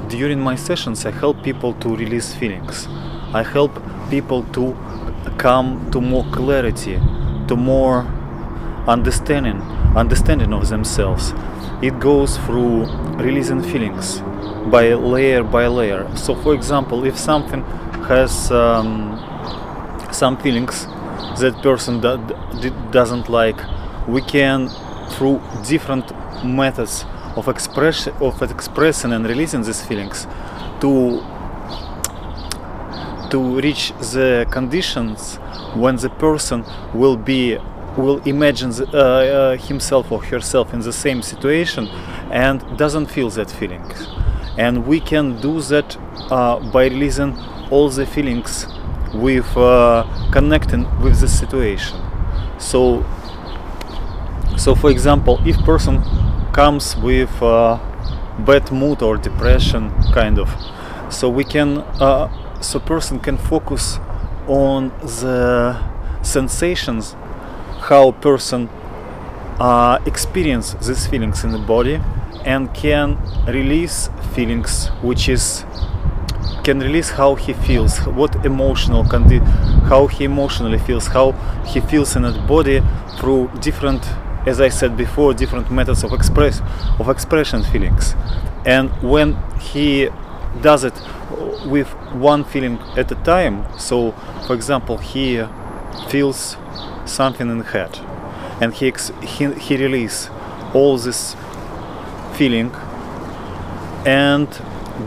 during my sessions I help people to release feelings. I help people to come to more clarity, to more understanding of themselves. It goes through releasing feelings by layer. So for example, if something has some feelings that person doesn't like, we can, through different methods of expressing and releasing these feelings, to reach the conditions when the person will imagine himself or herself in the same situation and doesn't feel that feelings. And we can do that by releasing all the feelings with connecting with the situation. So for example, if person comes with bad mood or depression, kind of, so we can so person can focus on the sensations, how person experience these feelings in the body, and can release feelings, can release how he feels, what how he emotionally feels, how he feels in his body through different, as I said before, different methods of expression feelings. And when he does it with one feeling at a time, so for example, he feels something in the head and he releases all this feeling, and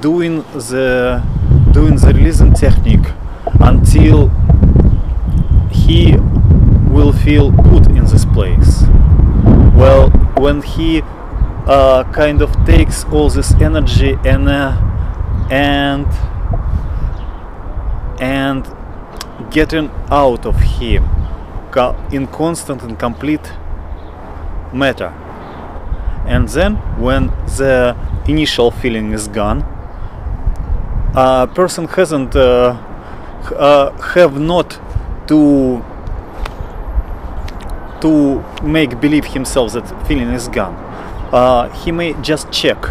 doing the releasing technique until he will feel good in this place. Well, when he kind of takes all this energy and getting out of him in constant and complete matter. And then when the initial feeling is gone, a person hasn't have not to make believe himself that feeling is gone. He may just check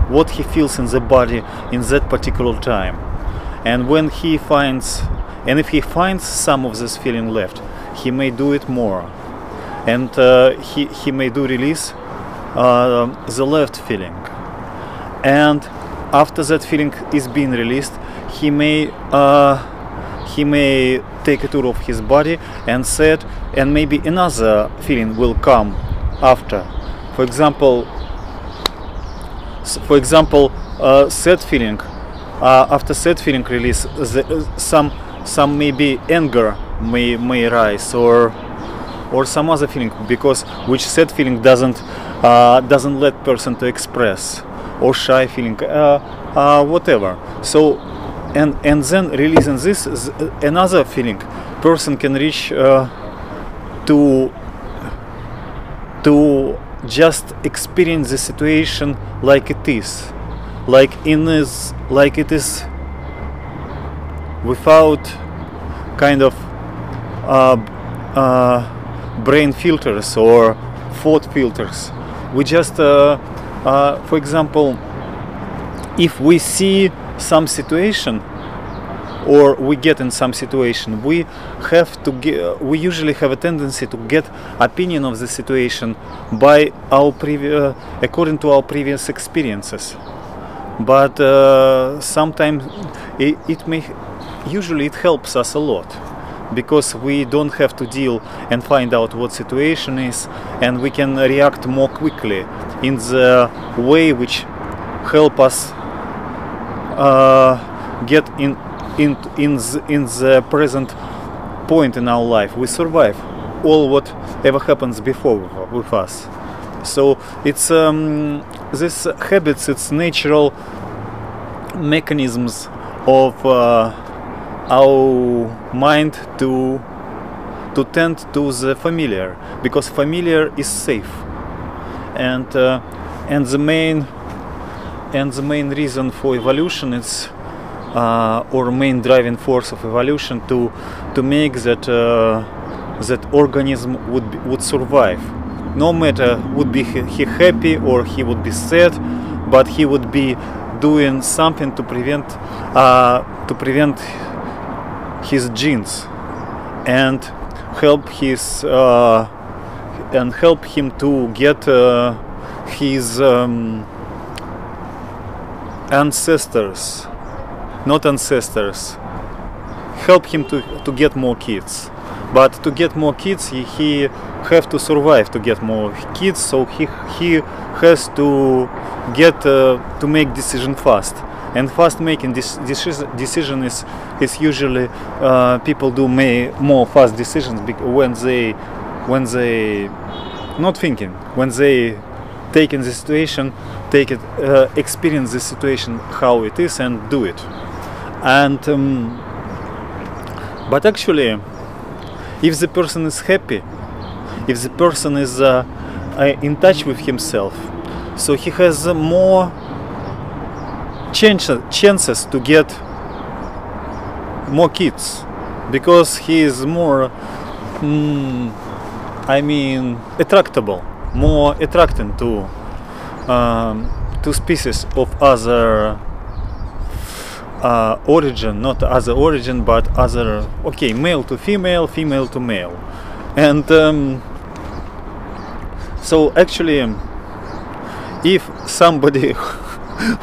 what he feels in the body in that particular time, and when he finds, and if he finds some of this feeling left, he may do it more, and he may do release the left feeling, and after that feeling is being released, he may take a tour of his body and said, and maybe another feeling will come after. For example, sad feeling. After sad feeling release, some maybe anger may rise, or some other feeling, because which sad feeling doesn't let person to express, or shy feeling, whatever. So and then releasing this another feeling, person can reach to just experience the situation like it is, like it is, without kind of brain filters or thought filters. We just for example, if we see some situation or we get in some situation, we usually have a tendency to get opinion of the situation by our according to our previous experiences. But sometimes usually it helps us a lot, because we don't have to deal and find out what situation is, and we can react more quickly in the way which help us get in the present point in our life. We survive all whatever happens before with us. So it's this habits, it's natural mechanisms of our mind to tend to the familiar, because familiar is safe, and the main reason for evolution is or main driving force of evolution to make that organism would survive, no matter would be he happy or he would be sad, but he would be doing something to prevent his genes and help him to get his ancestors, not ancestors, help him to get more kids. But to get more kids, he have to survive to get more kids, so he has to get to make decision fast. And fast making this decision is usually people do more fast decisions when they not thinking, when they take in the situation, experience the situation how it is and do it. And but actually, if the person is happy, if the person is in touch with himself, so he has more chances to get more kids, because he is more attractable, more attracting to species of other origin, not other origin, but other, okay, male to female, female to male. And so actually, if somebody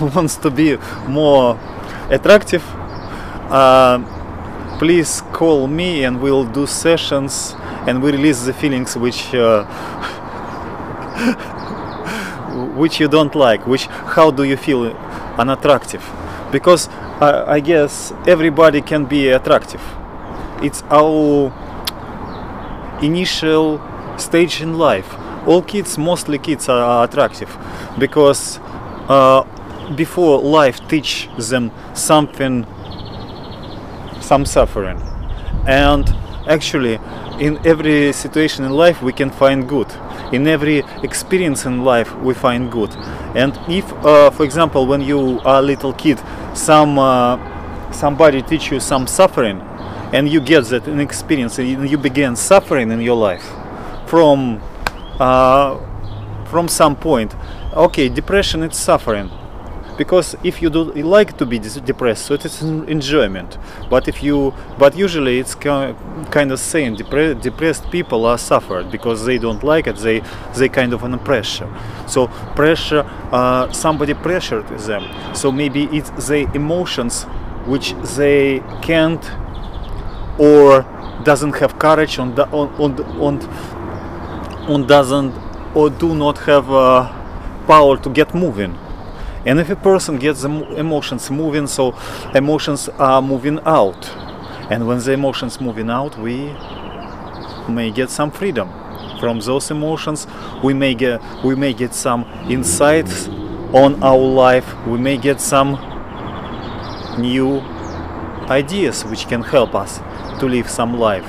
wants to be more attractive, please call me and we'll do sessions and we release the feelings which you don't like, how do you feel unattractive? Because I guess everybody can be attractive. It's our initial stage in life. Mostly kids are attractive, because before life teach them something, some suffering. And actually, in every situation in life we can find good. In every experience in life we find good. And if, for example, when you are a little kid, somebody teach you some suffering, and you get that in experience, and you begin suffering in your life from some point. Okay, depression is suffering, because if you like to be depressed, so it is an enjoyment. But usually it's kind of saying depressed people are suffered because they don't like it. They kind of under pressure. So pressure, somebody pressured them. So maybe it's the emotions which they can't or doesn't have courage on doesn't or do not have power to get moving. And if a person gets the emotions moving, so emotions are moving out. And when the emotions moving out, we may get some freedom from those emotions. We may get some insights on our life. We may get some new ideas which can help us to live some life,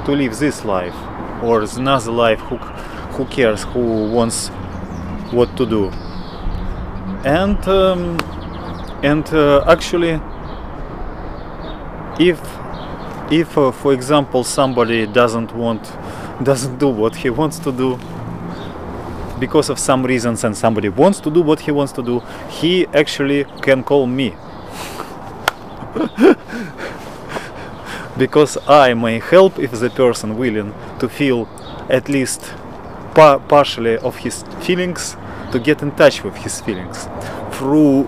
to live this life or another life. Who cares? Who wants what to do? And actually, if for example somebody doesn't do what he wants to do because of some reasons, and somebody wants to do what he wants to do, he actually can call me. Because I may help if the person willing to feel at least partially of his feelings, to get in touch with his feelings through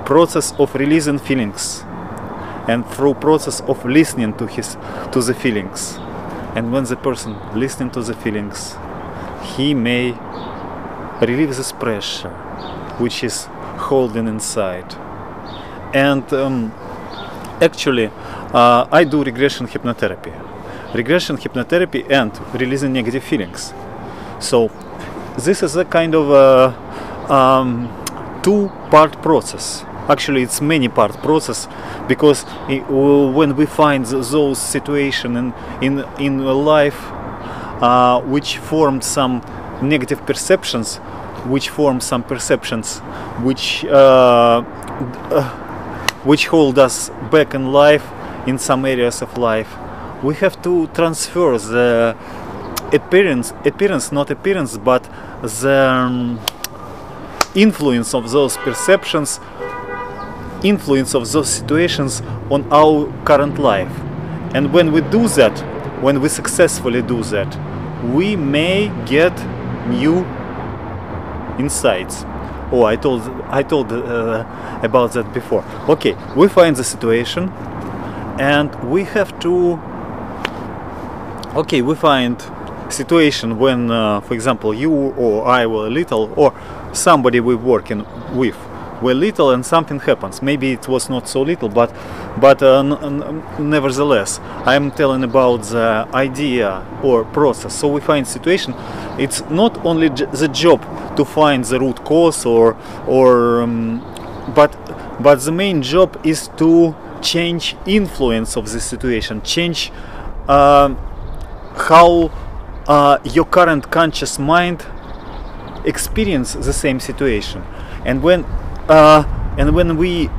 process of releasing feelings and through process of listening to the feelings. And when the person listening to the feelings, he may relieve this pressure which is holding inside. And actually, I do regression hypnotherapy and releasing negative feelings. So this is a kind of a two-part process. Actually, it's many-part process, because when we find those situations in life which formed some negative perceptions, which hold us back in life, in some areas of life, we have to transfer the appearance, not appearance, but the influence of those perceptions, influence of those situations on our current life. And when we do that, when we successfully do that, we may get new insights. Oh, I told about that before. Okay, we find the situation, and we have to. Okay, we find situation when, for example, you or I were little, or somebody we're working with were little, and something happens. Maybe it was not so little, but nevertheless, I'm telling about the idea or process. So we find situation. It's not only the job to find the root cause, but the main job is to change influence of the situation, change how your current conscious mind experience the same situation. And when we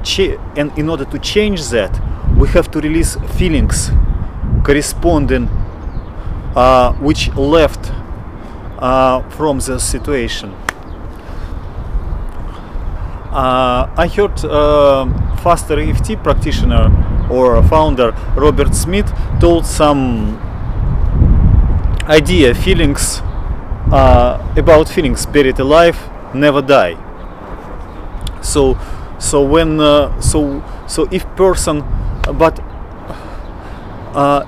and in order to change that, we have to release feelings corresponding which left from the situation. I heard faster EFT practitioner or founder Robert Smith told some idea, feelings about feelings buried alive never die. So if person, but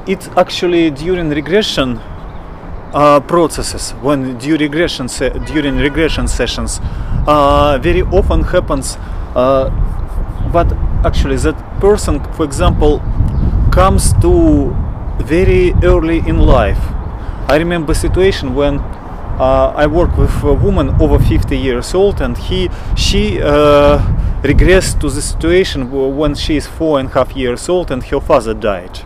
it's actually during regression processes, when during regression sessions very often happens, but actually that person, for example, comes to very early in life. I remember a situation when I work with a woman over 50 years old, and she regressed to the situation when she is 4.5 years old and her father died.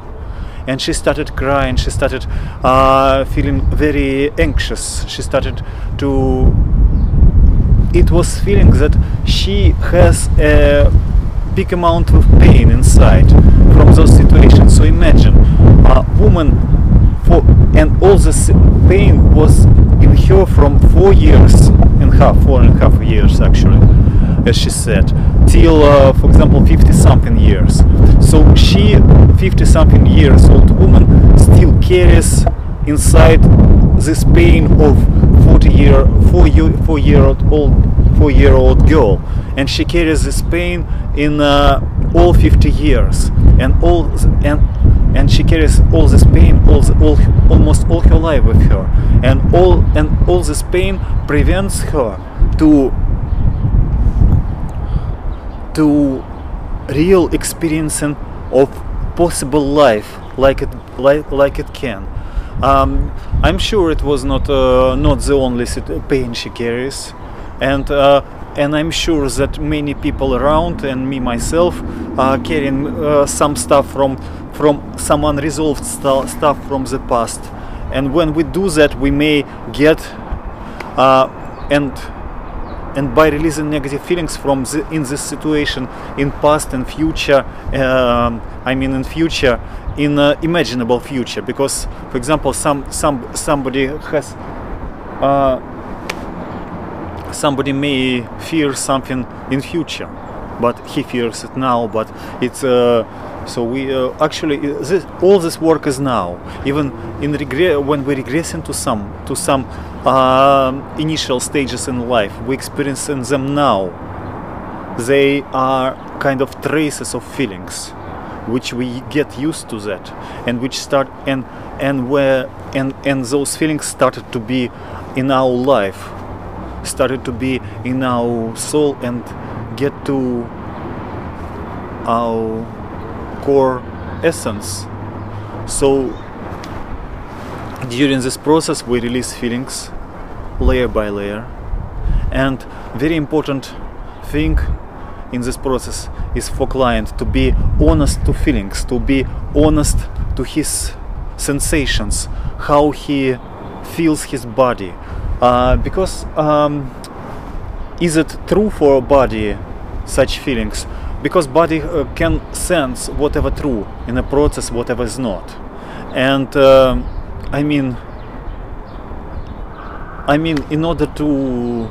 And she started crying, she started feeling very anxious, she started to... It was feeling that she has a big amount of pain inside from those situations. So imagine a woman, and all this pain was in her from 4.5 years actually, as she said, till for example 50-something years. So she, 50-something years old woman, still carries inside this pain of 4-year-old girl, and she carries this pain in all 50 years, and she carries all this pain almost all her life with her, and all this pain prevents her to real experiencing of possible life like it can. I'm sure it was not the only pain she carries, and I'm sure that many people around, and me myself, are carrying some stuff from some unresolved stuff from the past. And when we do that, we may get and by releasing negative feelings from in this situation, in past and future, in future, in imaginable future, because for example somebody has somebody may fear something in future, but he fears it now, but it's so we actually all this work is now. Even in when we regress into some initial stages in life, we experience them now. They are kind of traces of feelings, which we get used to that, and which start and those feelings started to be in our life, started to be in our soul, and get to our core essence. So during this process we release feelings layer by layer, and very important thing in this process is for client to be honest to feelings, to be honest to his sensations, how he feels his body, because is it true for a body such feelings? Because body can sense whatever true in a process, whatever is not. And in order to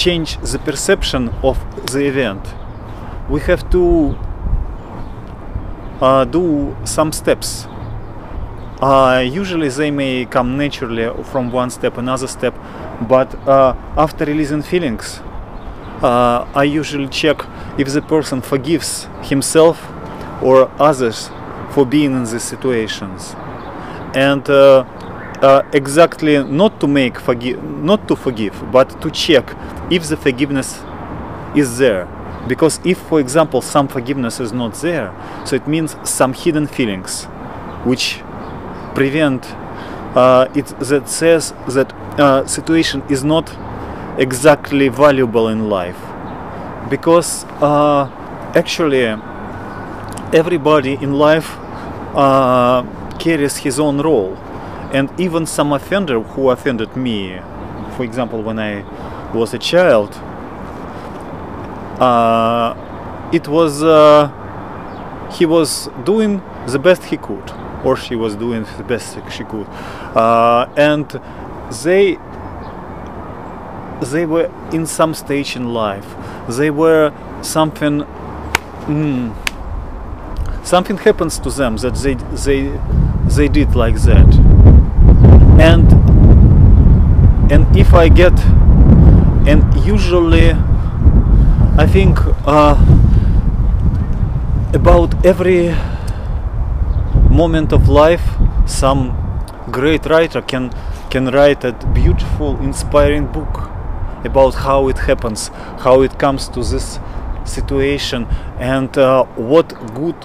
change the perception of the event, we have to do some steps. Usually they may come naturally from one step another step, but after releasing feelings, I usually check if the person forgives himself or others for being in these situations, and exactly not to forgive, but to check if the forgiveness is there. Because if, for example, some forgiveness is not there, so it means some hidden feelings which prevent it, that says that situation is not exactly valuable in life. Because actually everybody in life carries his own role, and even some offender who offended me, for example when I was a child, it was he was doing the best he could, or she was doing the best she could, and they were in some stage in life, they were something something happens to them that they did like that, and if I get, and usually I think about every moment of life some great writer can write a beautiful, inspiring book about how it happens, how it comes to this situation, and what good.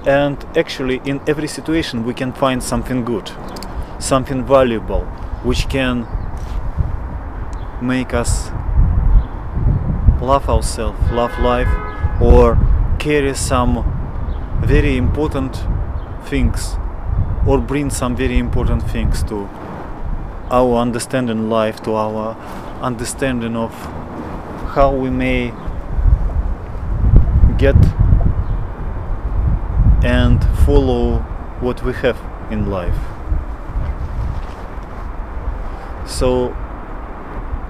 And actually in every situation we can find something good, something valuable, which can make us love ourselves, love life, or carry some very important things, or bring some very important things to our understanding life, to our understanding of how we may get and follow what we have in life. So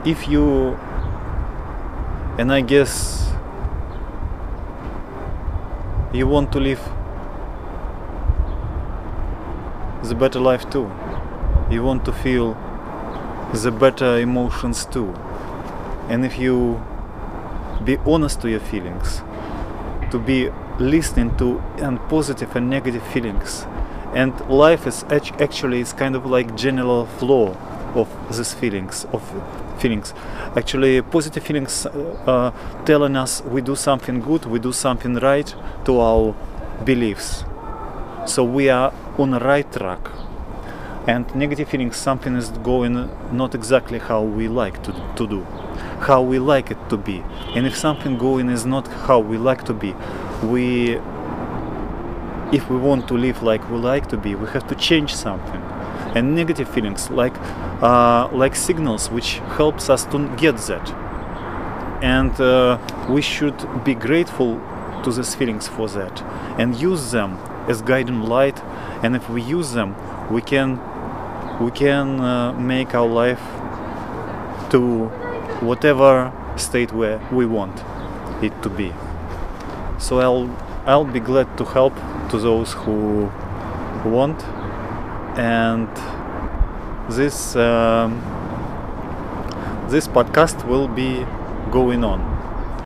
if you, and I guess you want to live the better life too, you want to feel the better emotions too, and if you be honest to your feelings, to be listening to and positive and negative feelings, and life is actually is kind of like general flow of these feelings, actually positive feelings telling us we do something good, we do something right to our beliefs, so we are on the right track. And negative feelings, something is going not exactly how we like to do, how we like it to be. And if something going is not how we like to be, if we want to live like we like to be, we have to change something. And negative feelings like signals which helps us to get that. And we should be grateful to these feelings for that and use them as guiding light. And if we use them, we can make our life to whatever state where we want it to be. So I'll be glad to help to those who want, and this podcast will be going on.